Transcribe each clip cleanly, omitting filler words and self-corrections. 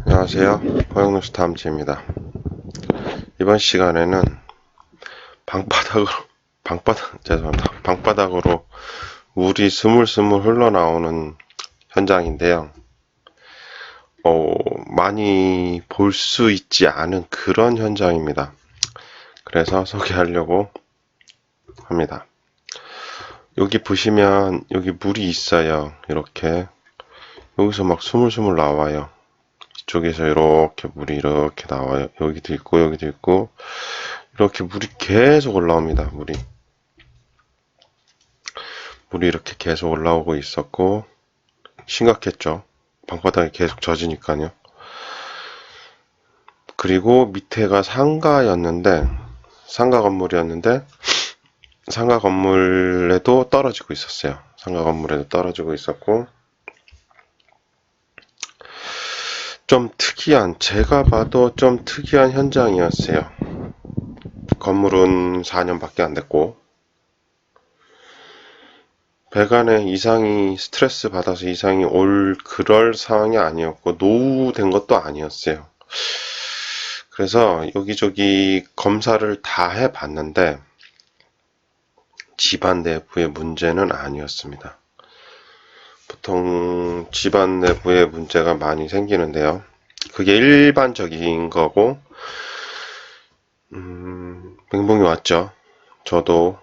안녕하세요. 허영누스 탐지입니다. 이번 시간에는 방바닥으로 물이 스물스물 흘러나오는 현장인데요. 많이 볼 수 있지 않은 그런 현장입니다. 그래서 소개하려고 합니다. 여기 보시면 여기 물이 있어요. 이렇게 여기서 막 스물스물 나와요. 이쪽에서 이렇게 물이 이렇게 나와요. 여기도 있고 여기도 있고 이렇게 물이 계속 올라옵니다. 물이 이렇게 계속 올라오고 있었고 심각했죠. 방바닥이 계속 젖으니까요. 그리고 밑에가 상가 건물이었는데 상가 건물에도 떨어지고 있었어요. 상가 건물에도 떨어지고 있었고 제가 봐도 좀 특이한 현장이었어요. 건물은 4년밖에 안 됐고 배관에 스트레스 받아서 이상이 올 그럴 상황이 아니었고 노후된 것도 아니었어요. 그래서 여기저기 검사를 다 해봤는데 집안 내부의 문제는 아니었습니다. 보통 집안 내부에 문제가 많이 생기는데요. 그게 일반적인 거고 멘붕이 왔죠. 저도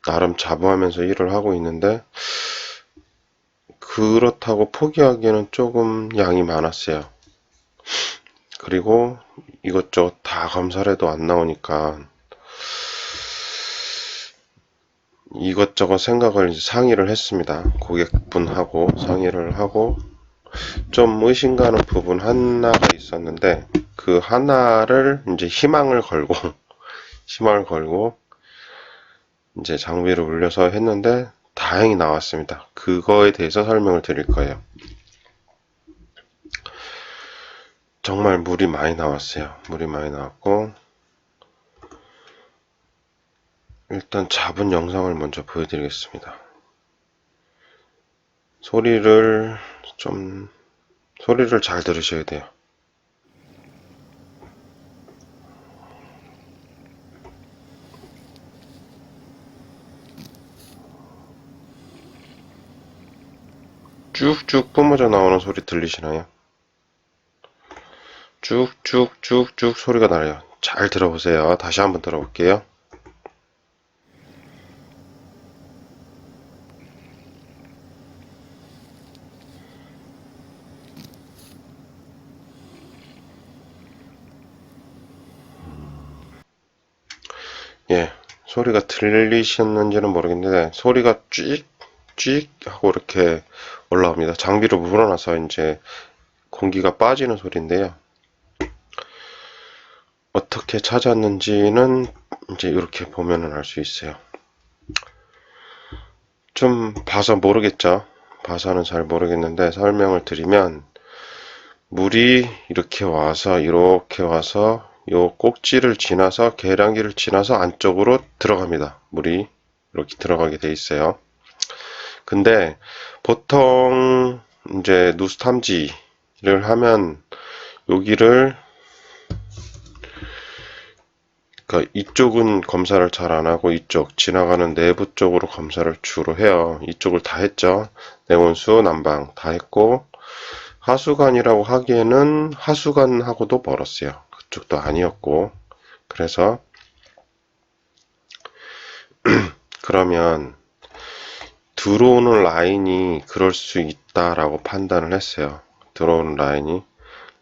나름 자부하면서 일을 하고 있는데 그렇다고 포기하기에는 조금 양이 많았어요. 그리고 이것저것 다 검사를 해도 안 나오니까 이것저것 생각을 상의를 했습니다. 고객분하고 상의를 하고 좀 의심가는 부분 하나가 있었는데 그 하나를 이제 희망을 걸고 이제 장비를 울려서 했는데 다행히 나왔습니다. 그거에 대해서 설명을 드릴 거예요. 정말 물이 많이 나왔어요. 물이 많이 나왔고 일단 잡은 영상을 먼저 보여드리겠습니다. 소리를 잘 들으셔야 돼요. 쭉쭉 뿜어져 나오는 소리 들리시나요? 쭉쭉쭉쭉 소리가 나요. 잘 들어보세요. 다시 한번 들어볼게요. 예, 소리가 들리셨는지는 모르겠는데 소리가 쥐익 하고 이렇게 올라옵니다. 장비를 물어놔서 이제 공기가 빠지는 소리인데요. 어떻게 찾았는지는 이제 이렇게 보면은 알 수 있어요. 좀 봐서 모르겠죠. 봐서는 잘 모르겠는데 설명을 드리면 물이 이렇게 와서 요 꼭지를 지나서 계량기를 지나서 안쪽으로 들어갑니다. 물이 이렇게 들어가게 돼 있어요. 근데 보통 이제 누수 탐지를 하면 여기를 그러니까 이쪽은 검사를 잘 안 하고 이쪽 지나가는 내부 쪽으로 검사를 주로 해요. 이쪽을 다 했죠. 내원수, 난방 다 했고 하수관이라고 하기에는 하수관하고도 멀었어요. 그쪽도 아니었고 그래서 그러면 들어오는 라인이 그럴 수 있다라고 판단을 했어요. 들어오는 라인이.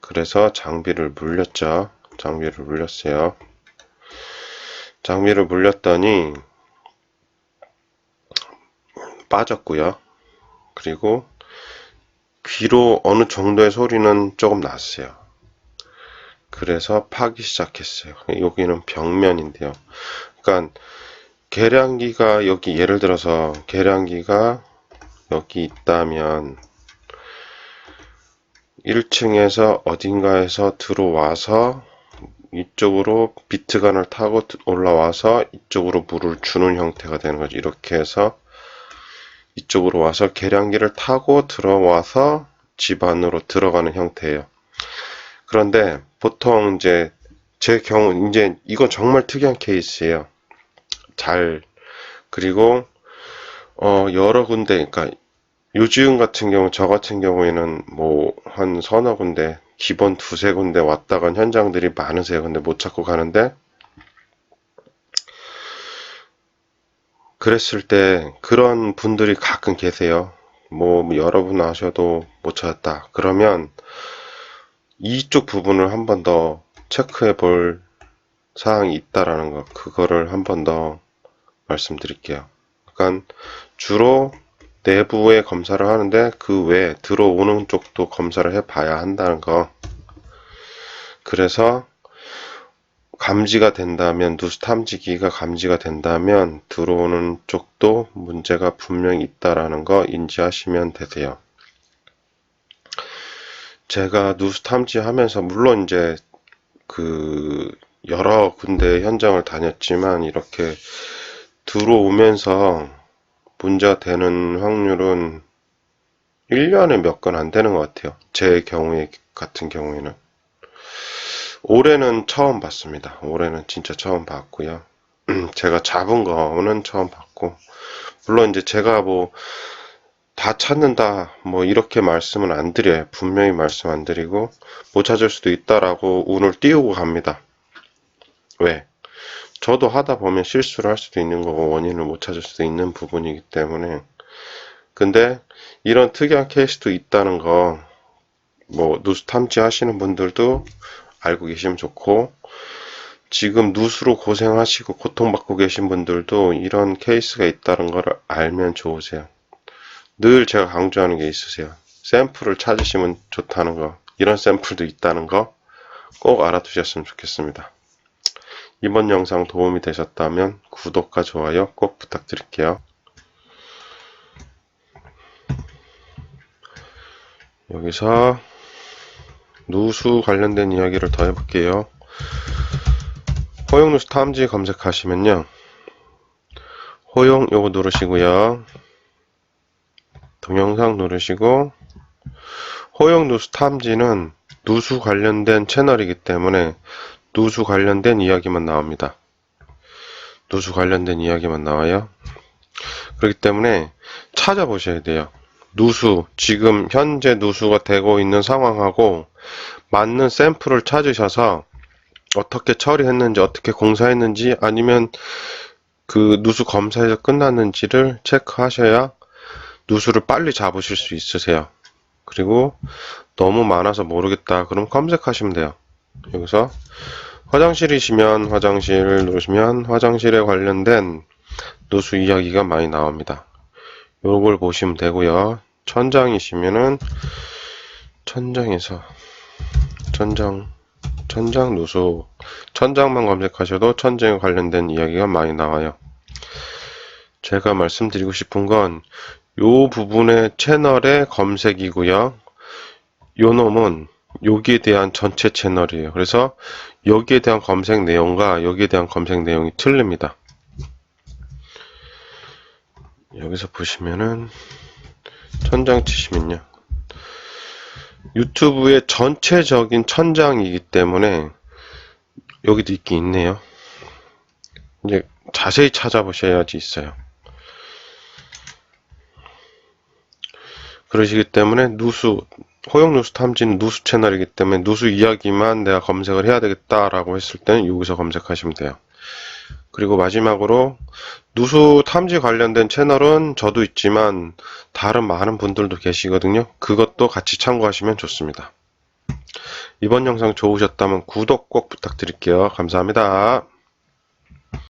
그래서 장비를 물렸죠. 장비를 물렸어요. 장비를 물렸더니 빠졌고요. 그리고 귀로 어느 정도의 소리는 조금 났어요. 그래서 파기 시작했어요. 여기는 벽면인데요. 그러니까 계량기가 여기 예를 들어서 계량기가 여기 있다면 1층에서 어딘가에서 들어와서 이쪽으로 비트관을 타고 올라와서 이쪽으로 물을 주는 형태가 되는 거죠. 이렇게 해서 이쪽으로 와서 계량기를 타고 들어와서 집 안으로 들어가는 형태예요. 그런데 보통 이제 제 경우 이제 이건 정말 특이한 케이스예요. 그리고 여러 군데, 그러니까 요즘 같은 경우, 저 같은 경우에는 뭐 한 서너 군데, 기본 두세 군데 왔다 간 현장들이 많으세요. 근데 못 찾고 가는데, 그랬을 때 그런 분들이 가끔 계세요. 뭐 여러분 아셔도 못 찾았다. 그러면 이쪽 부분을 한 번 더 체크해 볼 사항이 있다라는 거, 그거를 한 번 더 말씀드릴게요. 그러니까 주로 내부에 검사를 하는데 그 외에 들어오는 쪽도 검사를 해봐야 한다는 거. 그래서 감지가 된다면, 누수 탐지기가 감지가 된다면 들어오는 쪽도 문제가 분명히 있다라는 거 인지하시면 되세요. 제가 누수 탐지하면서 물론 이제 여러 군데 현장을 다녔지만 이렇게 들어오면서 문제가 되는 확률은 1년에 몇 건 안 되는 것 같아요. 제 경우에 같은 경우에는. 올해는 처음 봤습니다. 올해는 진짜 처음 봤고요. 제가 잡은 거는 처음 봤고, 물론 이제 제가 뭐 다 찾는다 뭐 이렇게 말씀은 안 드려요. 분명히 말씀 안 드리고 못 찾을 수도 있다라고 운을 띄우고 갑니다. 왜? 저도 하다 보면 실수를 할 수도 있는 거고 원인을 못 찾을 수도 있는 부분이기 때문에. 근데 이런 특이한 케이스도 있다는 거, 뭐 누수 탐지 하시는 분들도 알고 계시면 좋고, 지금 누수로 고생하시고 고통받고 계신 분들도 이런 케이스가 있다는 걸 알면 좋으세요. 늘 제가 강조하는 게 있으세요. 샘플을 찾으시면 좋다는 거, 이런 샘플도 있다는 거 꼭 알아두셨으면 좋겠습니다. 이번 영상 도움이 되셨다면 구독과 좋아요 꼭 부탁드릴게요. 여기서 누수 관련된 이야기를 더 해볼게요. 호용 누수 탐지 검색하시면요, 호용 요거 누르시고요, 동영상 누르시고, 호용 누수 탐지는 누수 관련된 채널이기 때문에 누수 관련된 이야기만 나옵니다. 누수 관련된 이야기만 나와요. 그렇기 때문에 찾아보셔야 돼요. 누수, 지금 현재 누수가 되고 있는 상황하고 맞는 샘플을 찾으셔서 어떻게 처리했는지, 어떻게 공사했는지, 아니면 그 누수 검사에서 끝났는지를 체크하셔야 누수를 빨리 잡으실 수 있으세요. 그리고 너무 많아서 모르겠다 그럼 검색하시면 돼요. 여기서 화장실이시면 화장실 누르시면 화장실에 관련된 누수 이야기가 많이 나옵니다. 요걸 보시면 되고요. 천장이시면은 천장에서 천장 누수, 천장만 검색하셔도 천장에 관련된 이야기가 많이 나와요. 제가 말씀드리고 싶은 건 요 부분의 채널의 검색이고요. 요 놈은 여기에 대한 전체 채널이에요. 그래서 여기에 대한 검색 내용과 여기에 대한 검색 내용이 틀립니다. 여기서 보시면은 천장 치시면요, 유튜브의 전체적인 천장이기 때문에 여기도 있긴 있네요. 이제 자세히 찾아보셔야지 있어요. 그러시기 때문에 호용 누수 탐지는 누수 채널이기 때문에 누수 이야기만 내가 검색을 해야 되겠다라고 했을 때는 여기서 검색하시면 돼요. 그리고 마지막으로 누수 탐지 관련된 채널은 저도 있지만 다른 많은 분들도 계시거든요. 그것도 같이 참고하시면 좋습니다. 이번 영상 좋으셨다면 구독 꼭 부탁드릴게요. 감사합니다.